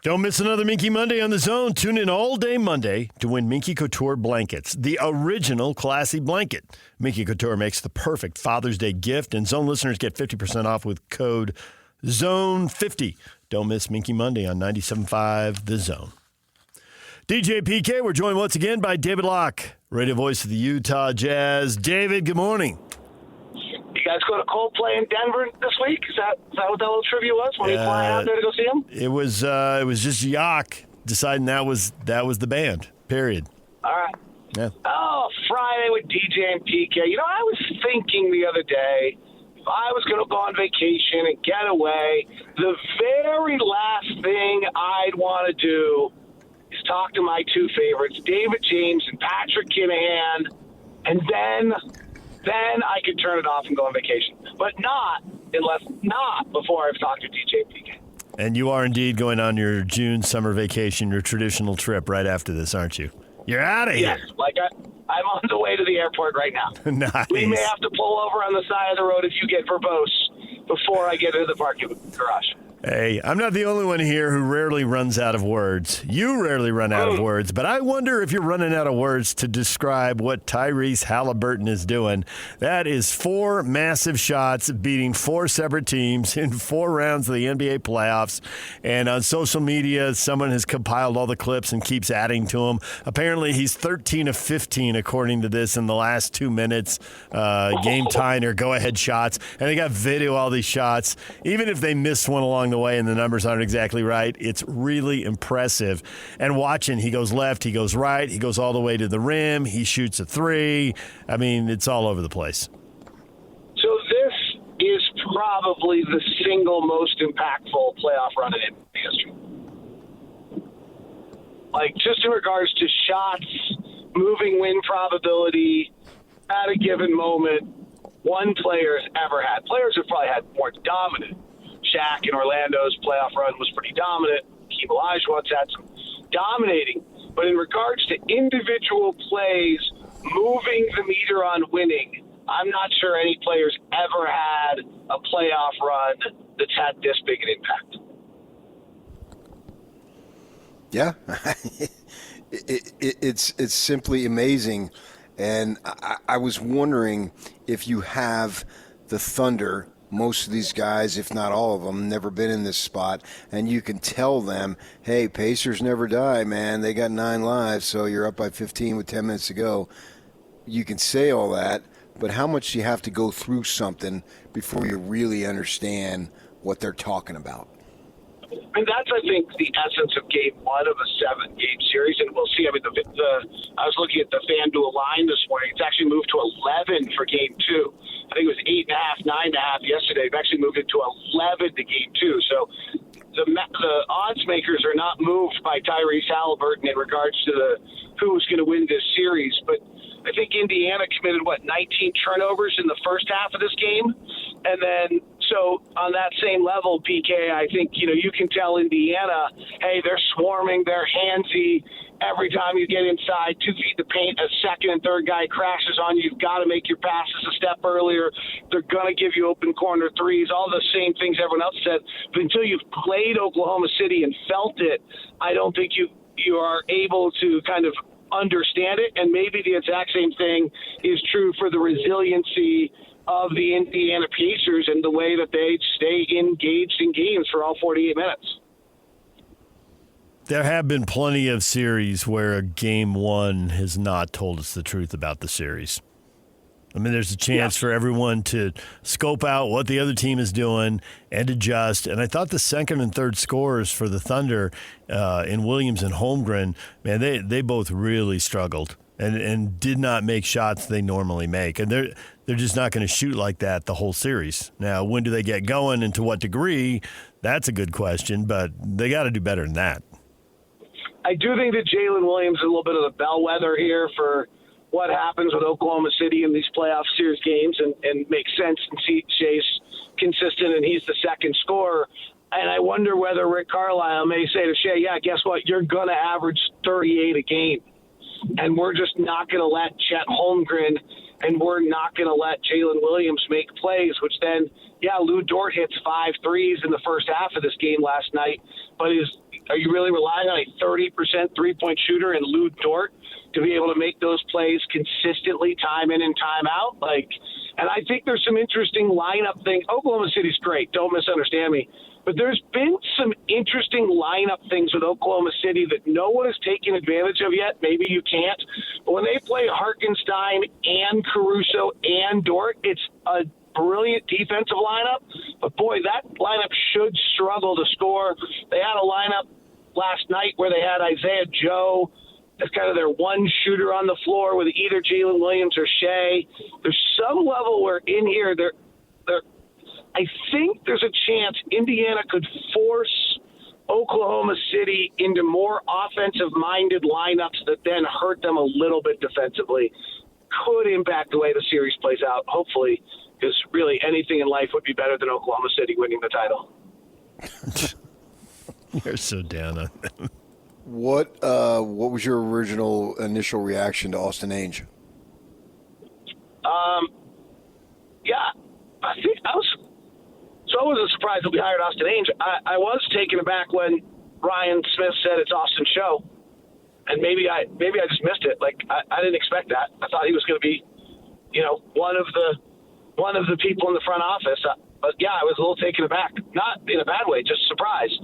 Don't miss another Minky Monday on The Zone. Tune in all day Monday to win Minky Couture blankets, the original classy blanket. Minky Couture makes the perfect Father's Day gift, and Zone listeners get 50% off with code ZONE50. Don't miss Minky Monday on 97.5 The Zone. DJ PK, we're joined once again by David Locke, radio voice of the Utah Jazz. David, good morning. You guys go to Coldplay in Denver this week? Is that what that little trivia was when you fly out there to go see him? It was just Yacht deciding that was the band. Period. All right. Yeah. Oh, Friday with DJ and PK. You know, I was thinking the other day, if I was going to go on vacation and get away, the very last thing I'd want to do is talk to my two favorites, David James and Patrick Kinahan, and then I could turn it off and go on vacation. But not before I've talked to DJ and PK. And you are indeed going on your June summer vacation, your traditional trip right after this, aren't you? You're out of here. Yes, I'm on the way to the airport right now. Nice. We may have to pull over on the side of the road if you get verbose before I get into the parking garage. Hey, I'm not the only one here who rarely runs out of words. You rarely run out of words, but I wonder if you're running out of words to describe what Tyrese Halliburton is doing. That is 4 massive shots beating 4 separate teams in 4 rounds of the NBA playoffs. And on social media, someone has compiled all the clips and keeps adding to them. Apparently, he's 13 of 15, according to this, in the last 2 minutes. Game tying or go-ahead shots. And they got video all these shots. Even if they miss one along the way and the numbers aren't exactly right, it's really impressive. And watching, he goes left, he goes right, he goes all the way to the rim, he shoots a 3. I mean, it's all over the place. So this is probably the single most impactful playoff run in NBA history. Like, just in regards to shots, moving win probability at a given moment, one player's ever had. Players have probably had more dominant. Shaq in Orlando's playoff run was pretty dominant. Hakeem Olajuwon's had some dominating. But in regards to individual plays moving the meter on winning, I'm not sure any player's ever had a playoff run that's had this big an impact. Yeah. It's simply amazing. And I was wondering if you have the Thunder. Most of these guys, if not all of them, never been in this spot, and you can tell them, hey, Pacers never die, man. They got 9 lives, so you're up by 15 with 10 minutes to go. You can say all that, but how much do you have to go through something before you really understand what they're talking about? And that's, I think, the essence of Game 1 of a 7-game series, and we'll see. I mean, I was looking at the FanDuel line this morning. It's actually moved to 11 for Game 2. I think it was 8.5, 9.5 yesterday. They've actually moved it to 11 to Game 2. So the odds makers are not moved by Tyrese Halliburton in regards to who's going to win this series. But I think Indiana committed, 19 turnovers in the first half of this game. And then, so on that same level, PK, I think, you can tell Indiana, hey, they're swarming, they're handsy. Every time you get inside 2 feet to paint, a second and third guy crashes on you. You've got to make your passes a step earlier. They're going to give you open corner threes, all the same things everyone else said. But until you've played Oklahoma City and felt it, I don't think you are able to kind of understand it. And maybe the exact same thing is true for the resiliency of the Indiana Pacers and the way that they stay engaged in games for all 48 minutes. There have been plenty of series where Game 1 has not told us the truth about the series. I mean, there's a chance for everyone to scope out what the other team is doing and adjust. And I thought the second and third scorers for the Thunder in Williams and Holmgren, man, they both really struggled and did not make shots they normally make. And they're just not going to shoot like that the whole series. Now, when do they get going and to what degree? That's a good question, but they got to do better than that. I do think that Jalen Williams is a little bit of the bellwether here for what happens with Oklahoma City in these playoff series games and makes sense and Shea's consistent and he's the second scorer. And I wonder whether Rick Carlisle may say to Shea, yeah, guess what? You're going to average 38 a game. And we're just not going to let Chet Holmgren and we're not going to let Jalen Williams make plays, which then, Lou Dort hits 5 threes in the first half of this game last night, but is are you really relying on a 30% three-point shooter in Lou Dort to be able to make those plays consistently, time in and time out? And I think there's some interesting lineup things. Oklahoma City's great. Don't misunderstand me. But there's been some interesting lineup things with Oklahoma City that no one has taken advantage of yet. Maybe you can't. But when they play Harkenstein and Caruso and Dort, it's a brilliant defensive lineup. But, boy, that lineup should struggle to score. They had a lineup last night where they had Isaiah Joe as kind of their one shooter on the floor with either Jalen Williams or Shea. There's some level where in here I think there's a chance Indiana could force Oklahoma City into more offensive-minded lineups that then hurt them a little bit defensively. Could impact the way the series plays out, hopefully, because really anything in life would be better than Oklahoma City winning the title. You're so down on them. What was your original initial reaction to Austin Ainge? Yeah, I think I wasn't surprised that we hired Austin Ainge. I was taken aback when Ryan Smith said it's Austin's show, and maybe I just missed it. I didn't expect that. I thought he was going to be, one of the people in the front office. But yeah, I was a little taken aback, not in a bad way, just surprised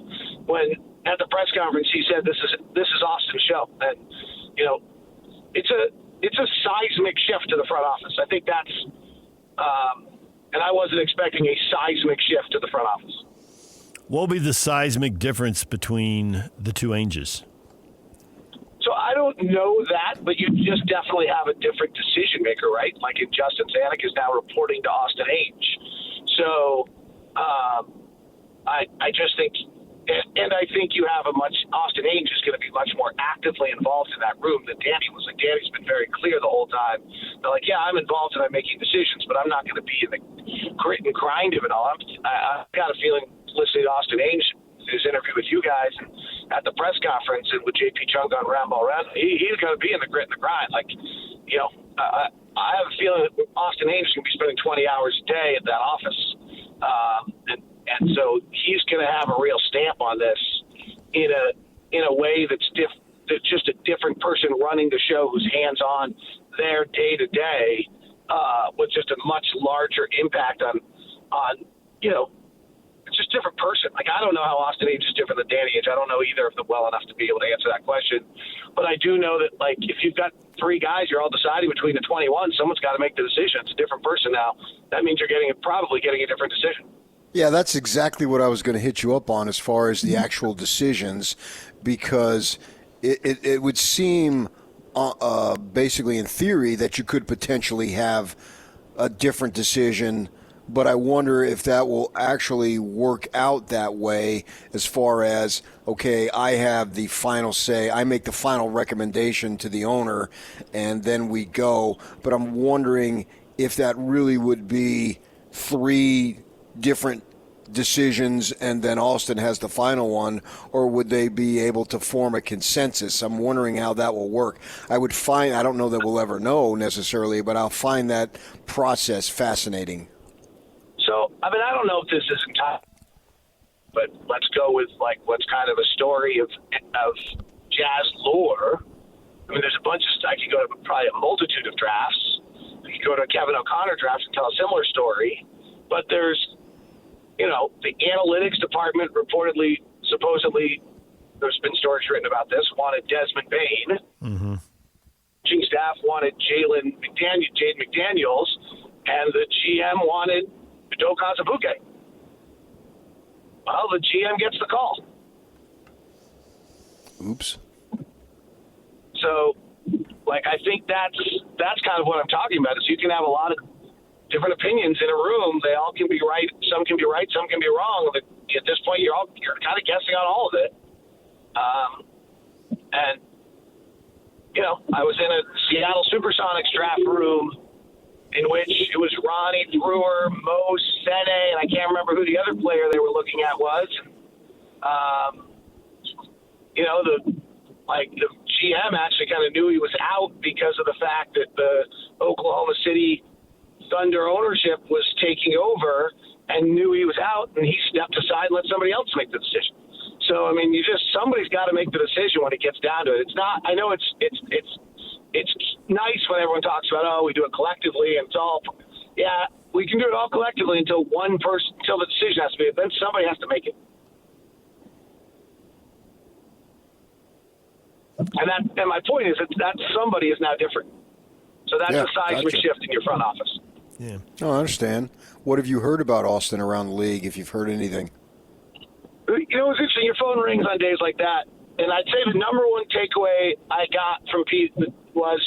when at the press conference he said this is Austin's show, and it's a seismic shift to the front office. I think that's. And I wasn't expecting a seismic shift to the front office. What will be the seismic difference between the two Ainges? So I don't know that, but you just definitely have a different decision maker, right? Like if Justin Zanuck is now reporting to Austin Ainge. So I just think, and I think you have Austin Ainge is going to be much more actively involved in that room than Danny was. Like Danny's been very clear the whole time. They're like, yeah, I'm involved and I'm making decisions, but I'm not going to be in the grit and grind of it all. I've got a feeling listening to Austin Ainge, his interview with you guys and at the press conference and with JP Chung on Roundball Round, he's going to be in the grit and the grind. I have a feeling that Austin Ainge is going to be spending 20 hours a day at that office. And so he's going to have a real stamp on this in a way that's just a different person running the show who's hands-on there day to day with just a much larger impact on it's just a different person. Like, I don't know how Austin Ainge is different than Danny Ainge. I don't know either of them well enough to be able to answer that question. But I do know that, like, if you've got three guys, you're all deciding between the 21, someone's got to make the decision. It's a different person now. That means you're probably getting a different decision. Yeah, that's exactly what I was going to hit you up on as far as the actual decisions, because it would seem basically in theory that you could potentially have a different decision, but I wonder if that will actually work out that way as far as, okay, I have the final say, I make the final recommendation to the owner, and then we go. But I'm wondering if that really would be three different decisions and then Austin has the final one, or would they be able to form a consensus? I'm wondering how that will work. I don't know that we'll ever know necessarily, but I'll find that process fascinating. So, I mean, I don't know if this is entirely, but let's go with like what's kind of a story of Jazz lore. I mean, there's a bunch of, I could go to probably a multitude of drafts. I could go to a Kevin O'Connor draft and tell a similar story, but there's, the analytics department supposedly, there's been stories written about this, wanted Desmond Bain. Mm-hmm. Teaching staff wanted Jaden McDaniels, and the GM wanted Udoka Azubuike. Well, the GM gets the call. Oops. So, I think that's kind of what I'm talking about, is you can have a lot of different opinions in a room. They all can be right. Some can be right. Some can be wrong. But at this point, you're kind of guessing on all of it. And I was in a Seattle Supersonics draft room in which it was Ronnie Brewer, Mo Sene, and I can't remember who the other player they were looking at was. The GM actually kind of knew he was out because of the fact that the Oklahoma City Thunder ownership was taking over and knew he was out, and he stepped aside and let somebody else make the decision. So I mean, somebody's got to make the decision when it gets down to it. It's not. I know it's nice when everyone talks about we do it collectively and it's all. Yeah, we can do it all collectively until until the decision has to be. Then somebody has to make it. And my point is that somebody is now different. So that's a seismic shift in your front office. Yeah. No, I understand. What have you heard about Austin around the league, if you've heard anything? It's interesting. Your phone rings on days like that. And I'd say the number one takeaway I got from Pete was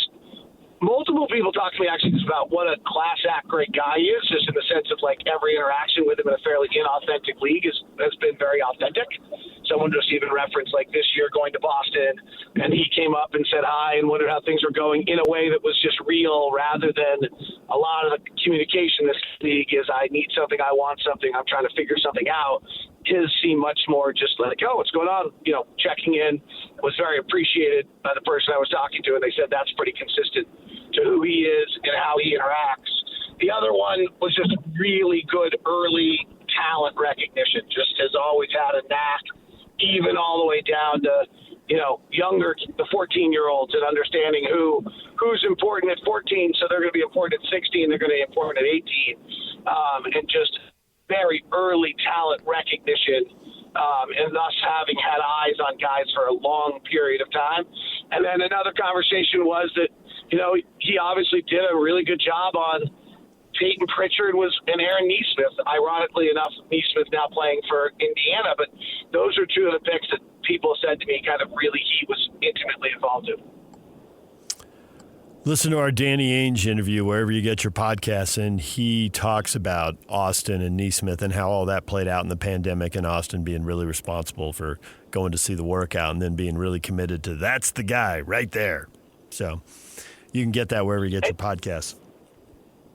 multiple people talked to me actually just about what a class act great guy he is, just in the sense of like every interaction with him in a fairly inauthentic league has been very authentic. Someone just even referenced like this year going to Boston, and he came up and said hi and wondered how things were going in a way that was just real, rather than a lot of the communication in this league is I need something, I want something, I'm trying to figure something out. His seemed much more just like, what's going on? Checking in. Was very appreciated by the person I was talking to, and they said that's pretty consistent to who he is and how he interacts. The other one was just really good early talent recognition. Just has always had a knack, even all the way down to younger, the 14-year-olds, and understanding who's important at 14, so they're going to be important at 16, they're going to be important at 18, and just very early talent recognition, and thus having had eyes on guys for a long period of time. And then another conversation was that, he obviously did a really good job on Peyton Pritchard and Aaron Nesmith. Ironically enough, Nesmith now playing for Indiana, but those are two of the picks that people said to me kind of really he was intimately involved in. Listen to our Danny Ainge interview wherever you get your podcasts, and he talks about Austin and Nesmith and how all that played out in the pandemic, and Austin being really responsible for going to see the workout and then being really committed to that's the guy right there. So you can get that wherever you get your podcasts.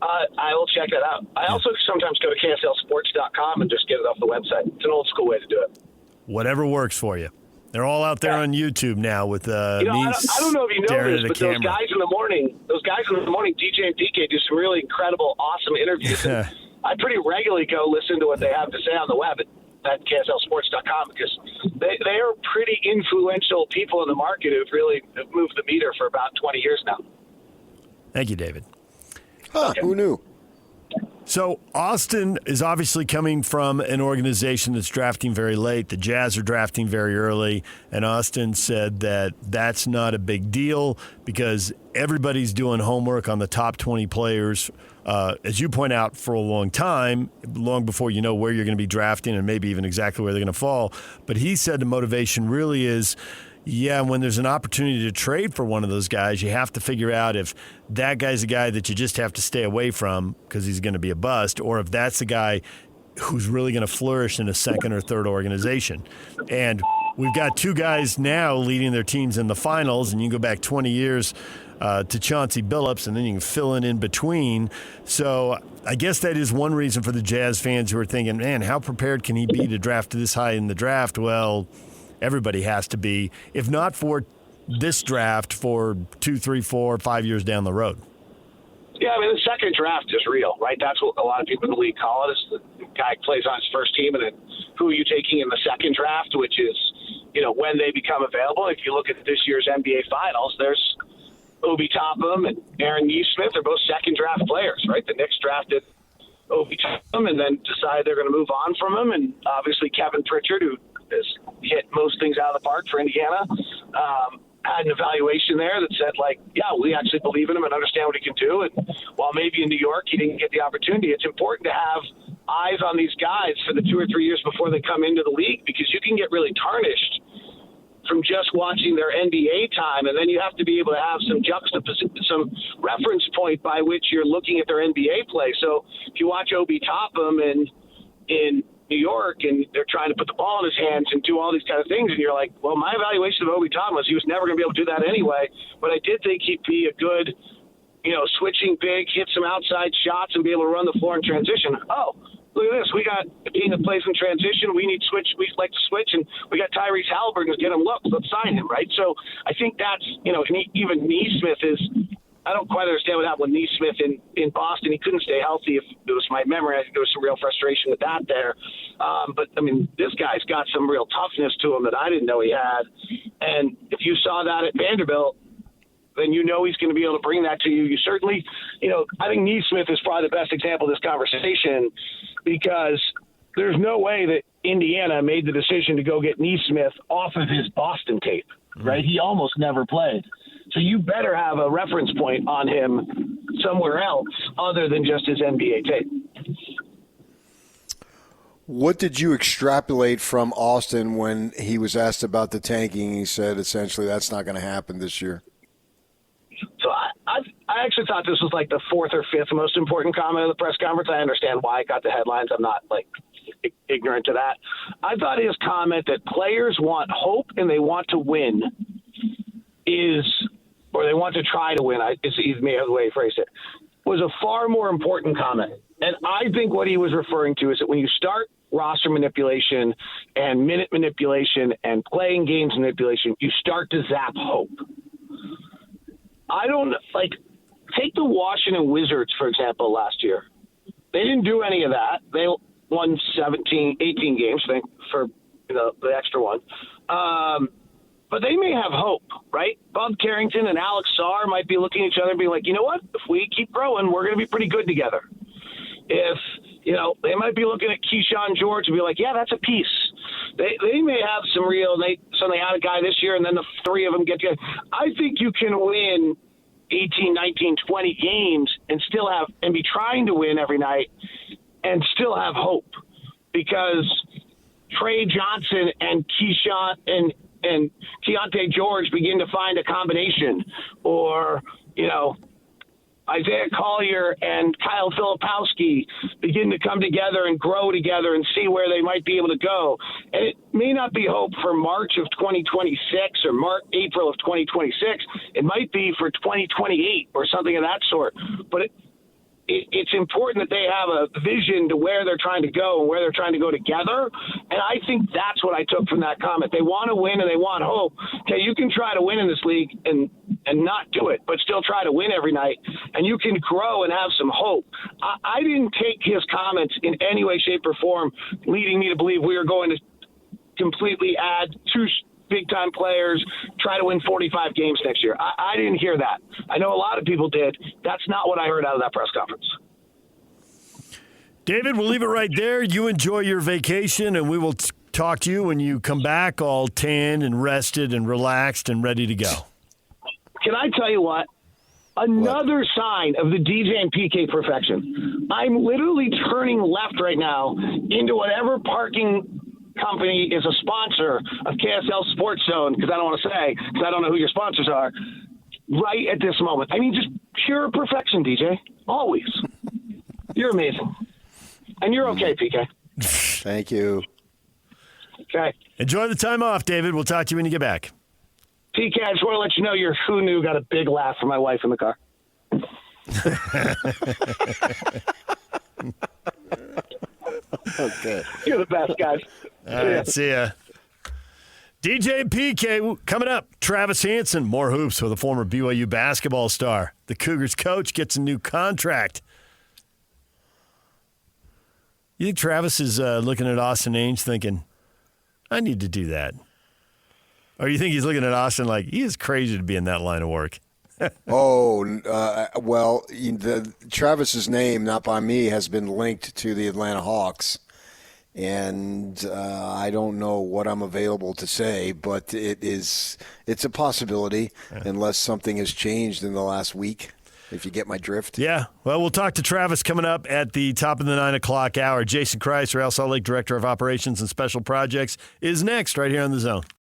I will check that out. I also sometimes go to KSLSports.com and just get it off the website. It's an old school way to do it. Whatever works for you. They're all out there on YouTube now with I don't know if you know this, but those guys in the morning, DJ and PK, do some really incredible, awesome interviews. I pretty regularly go listen to what they have to say on the web at KSLSports.com because they are pretty influential people in the market who've really moved the meter for about 20 years now. Thank you, David. Okay. Who knew? So Austin is obviously coming from an organization that's drafting very late. The Jazz are drafting very early, and Austin said that that's not a big deal because everybody's doing homework on the top 20 players, as you point out, for a long time, long before you know where you're going to be drafting and maybe even exactly where they're going to fall. But he said the motivation really is, when there's an opportunity to trade for one of those guys, you have to figure out if that guy's a guy that you just have to stay away from because he's going to be a bust, or if that's the guy who's really going to flourish in a second or third organization. And we've got two guys now leading their teams in the finals, and you can go back 20 years to Chauncey Billups, and then you can fill in between. So I guess that is one reason for the Jazz fans who are thinking, man, how prepared can he be to draft this high in the draft? Well, everybody has to be, if not for this draft, for 2, 3, 4, 5 years down the road. Yeah, I mean, the second draft is real, right? That's what a lot of people in the league call it, is the guy plays on his first team, and then who are you taking in the second draft, which is, when they become available. If you look at this year's NBA Finals, there's Obi Toppin and Aaron Nesmith. They're both second draft players, right? The Knicks drafted Obi Toppin and then decided they're going to move on from him, and obviously Kevin Pritchard, who has hit most things out of the park for Indiana, had an evaluation there that said, we actually believe in him and understand what he can do. And while maybe in New York he didn't get the opportunity, it's important to have eyes on these guys for the 2 or 3 years before they come into the league, because you can get really tarnished from just watching their NBA time, and then you have to be able to have some some reference point by which you're looking at their NBA play. So if you watch Obi Toppin in New York, and they're trying to put the ball in his hands and do all these kind of things, and you're like, well, my evaluation of Obi Toppin was he was never going to be able to do that anyway, but I did think he'd be a good, switching big, hit some outside shots, and be able to run the floor in transition. Oh, look at this. We got a team that plays in transition. We like to switch, and we got Tyrese Halliburton to get him looks. Let's sign him, right? So I think that's, and even Nesmith is I don't quite understand what happened with Neesmith in Boston. He couldn't stay healthy. If it was my memory, I think there was some real frustration with that there. But I mean, this guy's got some real toughness to him that I didn't know he had. And if you saw that at Vanderbilt, then you know he's going to be able to bring that to you. You certainly, I think Neesmith is probably the best example of this conversation, because there's no way that Indiana made the decision to go get Neesmith off of his Boston tape, right? He almost never played. So you better have a reference point on him somewhere else other than just his NBA tape. What did you extrapolate from Austin when he was asked about the tanking? He said essentially that's not going to happen this year. So I actually thought this was like the fourth or fifth most important comment of the press conference. I understand why it got the headlines. I'm not ignorant to that. I thought his comment that players want hope and they want to win or they want to try to win, is maybe the way he phrased it, was a far more important comment. And I think what he was referring to is that when you start roster manipulation and minute manipulation and playing games manipulation, you start to zap hope. I don't take the Washington Wizards, for example, last year. They didn't do any of that. They won 18 games, I think, for the extra one. But they may have hope, right? Bud Carrington and Alex Sarr might be looking at each other and be like, you know what? If we keep growing, we're going to be pretty good together. If, they might be looking at Keyshawn George and be like, yeah, that's a piece. They may have some real – so they had a guy this year and then the three of them get together. I think you can win 18, 19, 20 games and still have – and be trying to win every night and still have hope, because Trey Johnson and Keyshawn and Keontae George begin to find a combination, or, Isaiah Collier and Kyle Filipowski begin to come together and grow together and see where they might be able to go. And it may not be hope for March of 2026 or April of 2026. It might be for 2028 or something of that sort. But it's important that they have a vision to where they're trying to go and where they're trying to go together. And I think that's what I took from that comment. They want to win and they want hope. Okay, you can try to win in this league and not do it, but still try to win every night. And you can grow and have some hope. I didn't take his comments in any way, shape, or form leading me to believe we are going to completely add two big-time players, try to win 45 games next year. I didn't hear that. I know a lot of people did. That's not what I heard out of that press conference. David, we'll leave it right there. You enjoy your vacation, and we will talk to you when you come back all tanned and rested and relaxed and ready to go. Can I tell you what? Another sign of the DJ and PK perfection. I'm literally turning left right now into whatever parking company is a sponsor of KSL Sports Zone, because I don't want to say, because I don't know who your sponsors are, right at this moment. I mean, just pure perfection, DJ. Always. You're amazing. And you're okay, PK. Thank you. Okay. Enjoy the time off, David. We'll talk to you when you get back. PK, I just want to let you know your who knew got a big laugh from my wife in the car. Okay. You're the best, guys. All right, see ya. DJ and PK coming up. Travis Hansen, more hoops with a former BYU basketball star. The Cougars coach gets a new contract. You think Travis is looking at Austin Ainge thinking, I need to do that? Or you think he's looking at Austin like, he is crazy to be in that line of work? Travis's name, not by me, has been linked to the Atlanta Hawks. And I don't know what I'm available to say, but it's a possibility unless something has changed in the last week, if you get my drift. Yeah. Well, we'll talk to Travis coming up at the top of the 9 o'clock hour. Jason Kreis, Real Salt Lake Director of Operations and Special Projects, is next right here on The Zone.